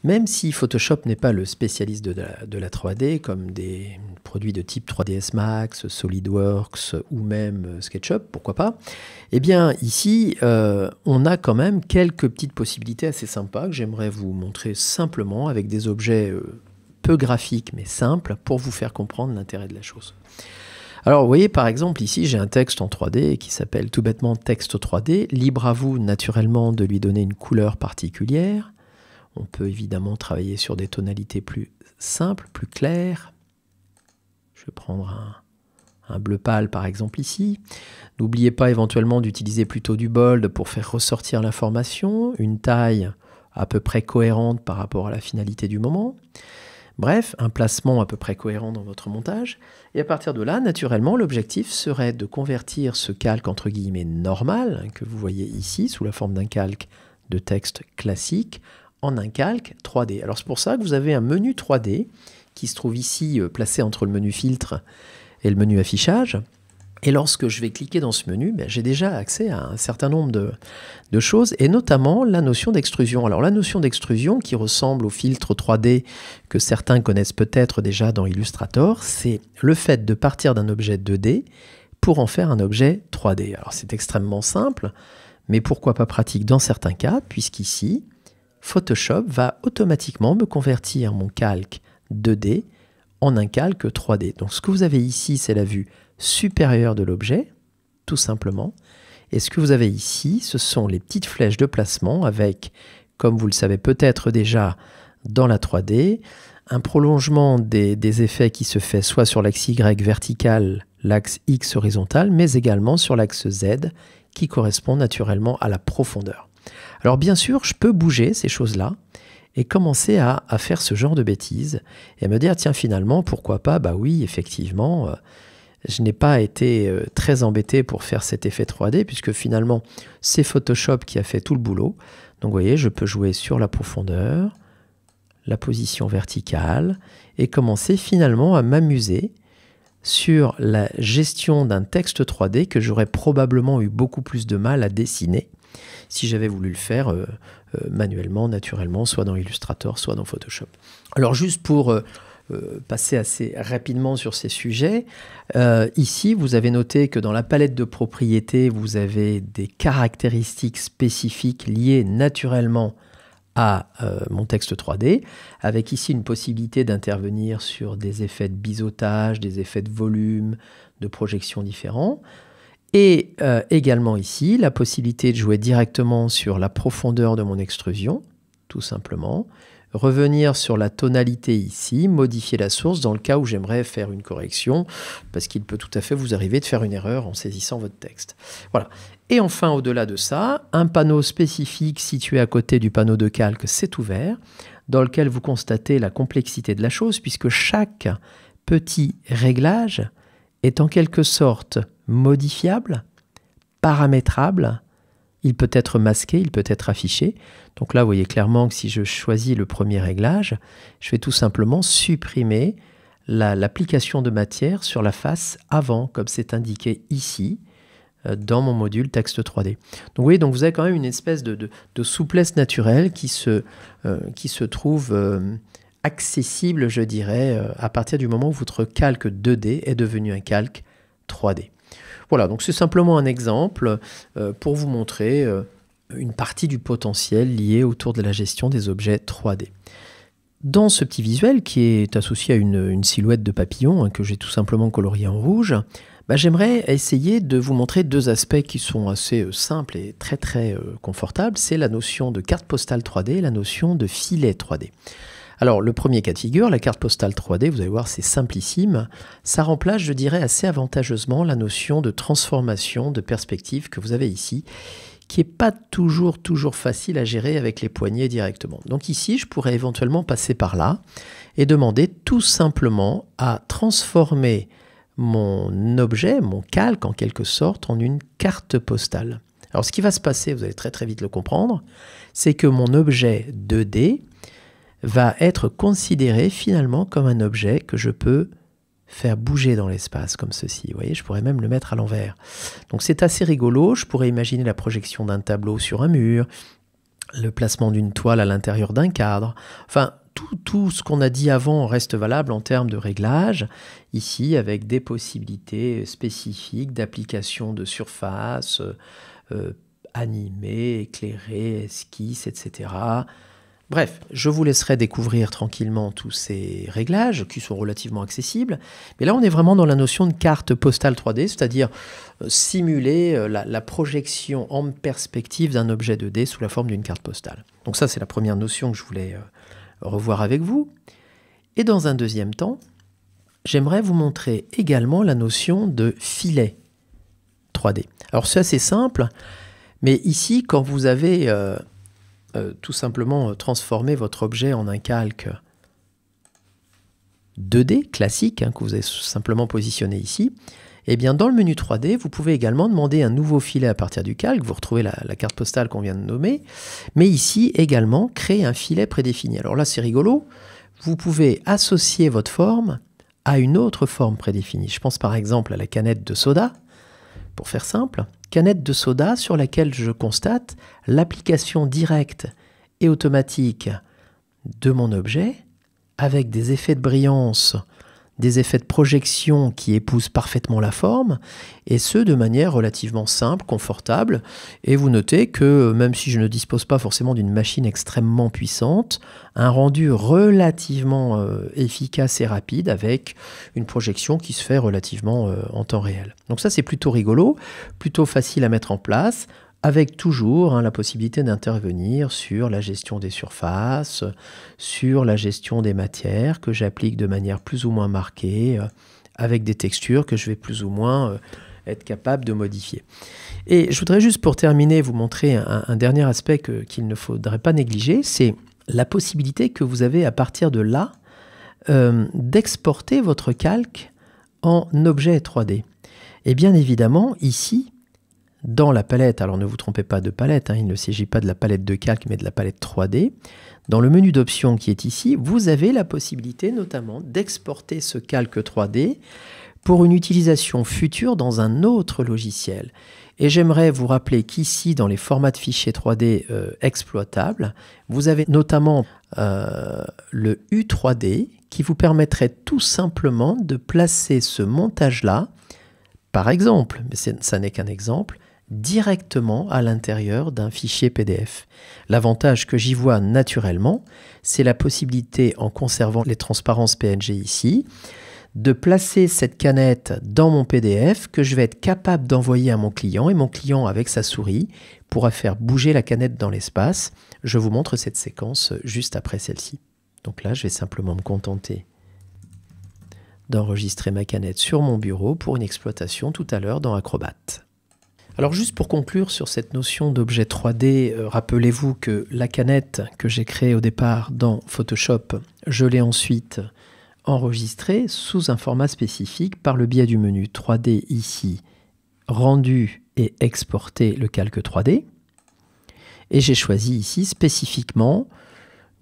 Même si Photoshop n'est pas le spécialiste de la 3D, comme des produits de type 3ds Max, SolidWorks ou même SketchUp, pourquoi pas, eh bien ici, on a quand même quelques petites possibilités assez sympas que j'aimerais vous montrer simplement avec des objets peu graphiques mais simples pour vous faire comprendre l'intérêt de la chose. Alors vous voyez par exemple ici j'ai un texte en 3D qui s'appelle tout bêtement texte 3D, libre à vous naturellement de lui donner une couleur particulière. On peut évidemment travailler sur des tonalités plus simples, plus claires. Je vais prendre un bleu pâle par exemple ici. N'oubliez pas éventuellement d'utiliser plutôt du bold pour faire ressortir l'information, une taille à peu près cohérente par rapport à la finalité du moment. Bref, un placement à peu près cohérent dans votre montage. Et à partir de là, naturellement, l'objectif serait de convertir ce calque entre guillemets normal, que vous voyez ici, sous la forme d'un calque de texte classique, en un calque 3D. Alors c'est pour ça que vous avez un menu 3D qui se trouve ici placé entre le menu filtre et le menu affichage. Et lorsque je vais cliquer dans ce menu, j'ai déjà accès à un certain nombre de choses, et notamment la notion d'extrusion. Alors la notion d'extrusion qui ressemble au filtre 3D que certains connaissent peut-être déjà dans Illustrator, c'est le fait de partir d'un objet 2D pour en faire un objet 3D. Alors c'est extrêmement simple, mais pourquoi pas pratique dans certains cas, puisqu'ici, Photoshop va automatiquement me convertir mon calque 2D en un calque 3D. Donc ce que vous avez ici, c'est la vue supérieure de l'objet, tout simplement. Et ce que vous avez ici, ce sont les petites flèches de placement avec, comme vous le savez peut-être déjà dans la 3D, un prolongement des effets qui se fait soit sur l'axe Y vertical, l'axe X horizontal, mais également sur l'axe Z qui correspond naturellement à la profondeur. Alors bien sûr, je peux bouger ces choses-là et commencer à faire ce genre de bêtises et me dire, tiens, finalement, pourquoi pas, bah oui, effectivement, je n'ai pas été très embêté pour faire cet effet 3D puisque finalement, c'est Photoshop qui a fait tout le boulot. Donc vous voyez, je peux jouer sur la profondeur, la position verticale et commencer finalement à m'amuser sur la gestion d'un texte 3D que j'aurais probablement eu beaucoup plus de mal à dessiner si j'avais voulu le faire manuellement, naturellement, soit dans Illustrator, soit dans Photoshop. Alors juste pour passer assez rapidement sur ces sujets, ici vous avez noté que dans la palette de propriétés, vous avez des caractéristiques spécifiques liées naturellement à mon texte 3D, avec ici une possibilité d'intervenir sur des effets de biseautage, des effets de volume, de projection différents. Et également ici, la possibilité de jouer directement sur la profondeur de mon extrusion, tout simplement. Revenir sur la tonalité ici, modifier la source dans le cas où j'aimerais faire une correction, parce qu'il peut tout à fait vous arriver de faire une erreur en saisissant votre texte. Voilà. Et enfin, au-delà de ça, un panneau spécifique situé à côté du panneau de calque s'est ouvert, dans lequel vous constatez la complexité de la chose, puisque chaque petit réglage est en quelque sorte modifiable, paramétrable, il peut être masqué, il peut être affiché. Donc là, vous voyez clairement que si je choisis le premier réglage, je vais tout simplement supprimer l'application de matière sur la face avant, comme c'est indiqué ici, dans mon module texte 3D. Donc vous voyez, donc vous avez quand même une espèce de souplesse naturelle qui se trouve accessible, je dirais, à partir du moment où votre calque 2D est devenu un calque 3D. Voilà, donc c'est simplement un exemple pour vous montrer une partie du potentiel lié autour de la gestion des objets 3D. Dans ce petit visuel qui est associé à une silhouette de papillon que j'ai tout simplement colorié en rouge, j'aimerais essayer de vous montrer deux aspects qui sont assez simples et très confortables. C'est la notion de carte postale 3D et la notion de filet 3D. Alors, le premier cas de figure, la carte postale 3D, vous allez voir, c'est simplissime. Ça remplace, je dirais, assez avantageusement la notion de transformation de perspective que vous avez ici, qui n'est pas toujours facile à gérer avec les poignées directement. Donc ici, je pourrais éventuellement passer par là et demander tout simplement à transformer mon objet, mon calque en quelque sorte, en une carte postale. Alors, ce qui va se passer, vous allez très vite le comprendre, c'est que mon objet 2D va être considéré finalement comme un objet que je peux faire bouger dans l'espace comme ceci. Vous voyez, je pourrais même le mettre à l'envers. Donc c'est assez rigolo. Je pourrais imaginer la projection d'un tableau sur un mur, le placement d'une toile à l'intérieur d'un cadre. Enfin, tout ce qu'on a dit avant reste valable en termes de réglage, ici avec des possibilités spécifiques d'application de surface, animée, éclairée, esquisse, etc. Bref, je vous laisserai découvrir tranquillement tous ces réglages qui sont relativement accessibles. Mais là, on est vraiment dans la notion de carte postale 3D, c'est-à-dire simuler la projection en perspective d'un objet 2D sous la forme d'une carte postale. Donc ça, c'est la première notion que je voulais revoir avec vous. Et dans un deuxième temps, j'aimerais vous montrer également la notion de filet 3D. Alors c'est assez simple, mais ici, quand vous avez tout simplement transformé votre objet en un calque 2D classique, que vous avez simplement positionné ici, et bien dans le menu 3D, vous pouvez également demander un nouveau filet à partir du calque. Vous retrouvez la carte postale qu'on vient de nommer, mais ici également créer un filet prédéfini. Alors là, c'est rigolo. Vous pouvez associer votre forme à une autre forme prédéfinie. Je pense par exemple à la canette de soda, pour faire simple. Canette de soda sur laquelle je constate l'application directe et automatique de mon objet avec des effets de brillance, des effets de projection qui épousent parfaitement la forme, et ce de manière relativement simple, confortable. Et vous notez que même si je ne dispose pas forcément d'une machine extrêmement puissante, un rendu relativement efficace et rapide avec une projection qui se fait relativement en temps réel. Donc ça c'est plutôt rigolo, plutôt facile à mettre en place, avec toujours la possibilité d'intervenir sur la gestion des surfaces, sur la gestion des matières que j'applique de manière plus ou moins marquée, avec des textures que je vais plus ou moins être capable de modifier. Et je voudrais juste pour terminer vous montrer un dernier aspect qu'il ne faudrait pas négliger, c'est la possibilité que vous avez à partir de là d'exporter votre calque en objet 3D. Et bien évidemment, ici, dans la palette, alors ne vous trompez pas de palette, il ne s'agit pas de la palette de calque, mais de la palette 3D. Dans le menu d'options qui est ici, vous avez la possibilité notamment d'exporter ce calque 3D pour une utilisation future dans un autre logiciel. Et j'aimerais vous rappeler qu'ici, dans les formats de fichiers 3D exploitables, vous avez notamment le U3D qui vous permettrait tout simplement de placer ce montage-là, par exemple, mais ça n'est qu'un exemple, directement à l'intérieur d'un fichier PDF. L'avantage que j'y vois naturellement, c'est la possibilité, en conservant les transparences PNG ici, de placer cette canette dans mon PDF que je vais être capable d'envoyer à mon client, et mon client, avec sa souris, pourra faire bouger la canette dans l'espace. Je vous montre cette séquence juste après celle-ci. Donc là, je vais simplement me contenter d'enregistrer ma canette sur mon bureau pour une exploitation tout à l'heure dans Acrobat. Alors juste pour conclure sur cette notion d'objet 3D, rappelez-vous que la canette que j'ai créée au départ dans Photoshop, je l'ai ensuite enregistrée sous un format spécifique par le biais du menu 3D ici, rendu et exporter le calque 3D. Et j'ai choisi ici spécifiquement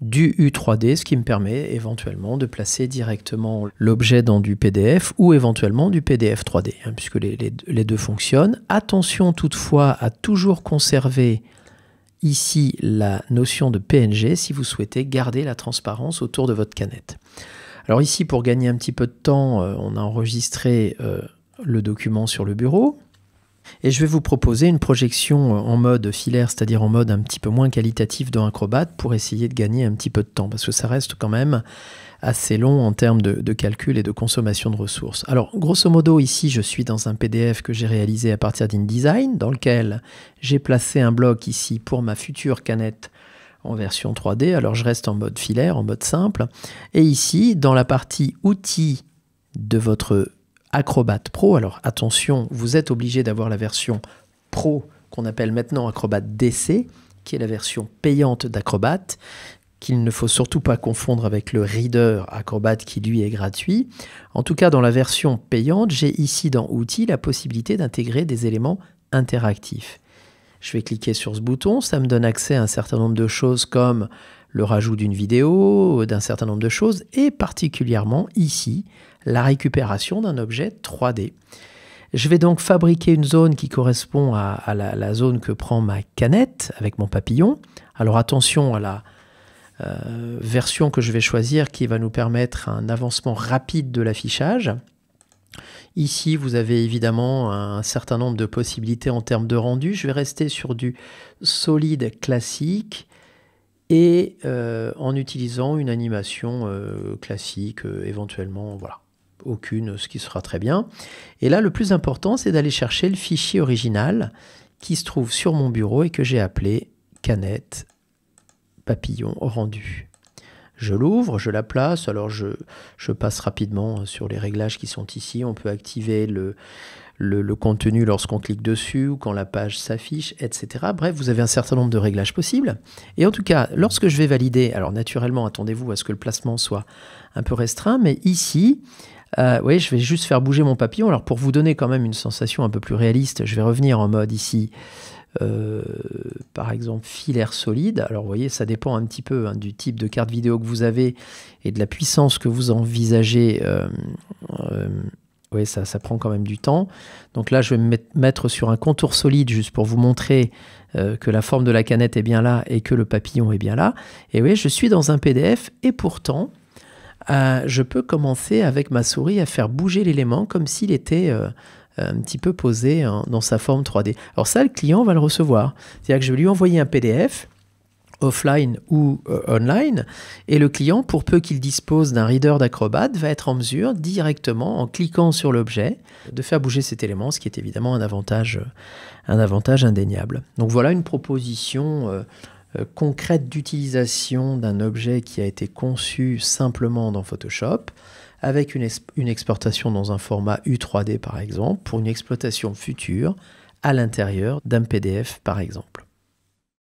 du U3D, ce qui me permet éventuellement de placer directement l'objet dans du PDF ou éventuellement du PDF 3D, puisque les deux fonctionnent. Attention toutefois à toujours conserver ici la notion de PNG si vous souhaitez garder la transparence autour de votre canette. Alors ici, pour gagner un petit peu de temps, on a enregistré le document sur le bureau. Et je vais vous proposer une projection en mode filaire, c'est-à-dire en mode un petit peu moins qualitatif dans Acrobat pour essayer de gagner un petit peu de temps, parce que ça reste quand même assez long en termes de calcul et de consommation de ressources. Alors, grosso modo, ici, je suis dans un PDF que j'ai réalisé à partir d'InDesign, dans lequel j'ai placé un bloc ici pour ma future canette en version 3D. Alors, je reste en mode filaire, en mode simple. Et ici, dans la partie outils de votre Acrobat Pro, alors attention, vous êtes obligé d'avoir la version Pro qu'on appelle maintenant Acrobat DC, qui est la version payante d'Acrobat, qu'il ne faut surtout pas confondre avec le Reader Acrobat qui lui est gratuit. En tout cas, dans la version payante, j'ai ici dans Outils la possibilité d'intégrer des éléments interactifs. Je vais cliquer sur ce bouton, ça me donne accès à un certain nombre de choses comme le rajout d'une vidéo, d'un certain nombre de choses, et particulièrement ici, la récupération d'un objet 3D. Je vais donc fabriquer une zone qui correspond à la zone que prend ma canette avec mon papillon. Alors attention à la version que je vais choisir qui va nous permettre un avancement rapide de l'affichage. Ici, vous avez évidemment un certain nombre de possibilités en termes de rendu. Je vais rester sur du solide classique et en utilisant une animation classique, éventuellement, voilà, aucune, ce qui sera très bien. Et là, le plus important, c'est d'aller chercher le fichier original qui se trouve sur mon bureau et que j'ai appelé canette papillon rendu. Je l'ouvre, je la place, alors je passe rapidement sur les réglages qui sont ici. On peut activer le contenu lorsqu'on clique dessus ou quand la page s'affiche, etc. Bref, vous avez un certain nombre de réglages possibles. Et en tout cas, lorsque je vais valider, alors naturellement, attendez-vous à ce que le placement soit un peu restreint, mais ici, oui, je vais juste faire bouger mon papillon. Alors pour vous donner quand même une sensation un peu plus réaliste, je vais revenir en mode ici, par exemple filaire solide. Alors vous voyez, ça dépend un petit peu du type de carte vidéo que vous avez et de la puissance que vous envisagez. Oui, ça prend quand même du temps. Donc là, je vais me mettre sur un contour solide juste pour vous montrer que la forme de la canette est bien là et que le papillon est bien là. Et oui, je suis dans un PDF et pourtant, je peux commencer avec ma souris à faire bouger l'élément comme s'il était un petit peu posé dans sa forme 3D. Alors ça, le client va le recevoir. C'est-à-dire que je vais lui envoyer un PDF, offline ou online, et le client, pour peu qu'il dispose d'un reader d'Acrobat, va être en mesure directement, en cliquant sur l'objet, de faire bouger cet élément, ce qui est évidemment un avantage indéniable. Donc voilà une proposition concrète d'utilisation d'un objet qui a été conçu simplement dans Photoshop, avec une exportation dans un format U3D par exemple, pour une exploitation future à l'intérieur d'un PDF par exemple.